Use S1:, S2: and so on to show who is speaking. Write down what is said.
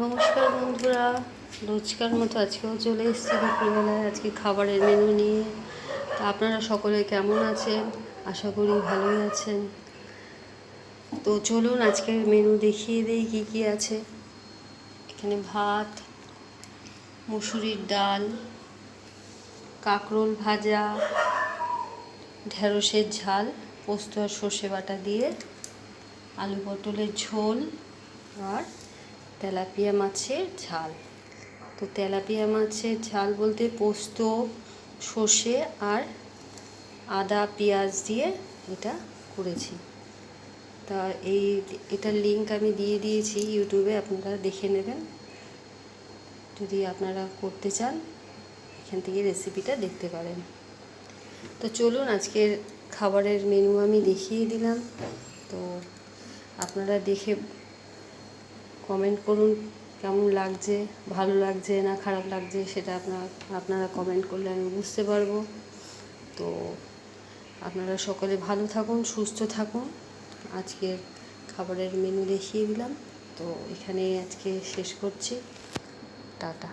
S1: নমস্কার বন্ধুরা, রোজকার মতো আজকেও চলে এসেছি দুপুরবেলায় আজকে খাবারের মেনু নিয়ে। তা আপনারা সকলে কেমন আছেন? আশা করি ভালোই আছেন। তো চলুন আজকের মেনু দেখিয়ে দিই কী কী আছে। এখানে ভাত, মুসুরির ডাল, কাঁকরোল ভাজা, ঢেঁড়সের ঝাল, পোস্ত আর সর্ষে বাটা দিয়ে, আলু পটলের ঝোল আর তেলাপিয়া মাছের ঝাল। তো তেলাপিয়া মাছের ঝাল বলতে পোস্ত, সর্ষে আর আদা পেঁয়াজ দিয়ে এটা করেছি। তা এটার লিঙ্ক আমি দিয়ে দিয়েছি ইউটিউবে, আপনারা দেখে নেবেন যদি আপনারা করতে চান। এখান থেকে রেসিপিটা দেখতে পারেন। তো চলুন আজকের খাবারের মেনু আমি দেখিয়ে দিলাম। তো আপনারা দেখে কমেন্ট করুন কেমন লাগছে, ভালো লাগছে না খারাপ লাগছে, সেটা আপনারা কমেন্ট করলে আমি বুঝতে পারবো। তো আপনারা সকলে ভালো থাকুন, সুস্থ থাকুন। আজকের খাবারের মেনু দেখিয়ে দিলাম। তো এখানে আজকে শেষ করছি। টাটা।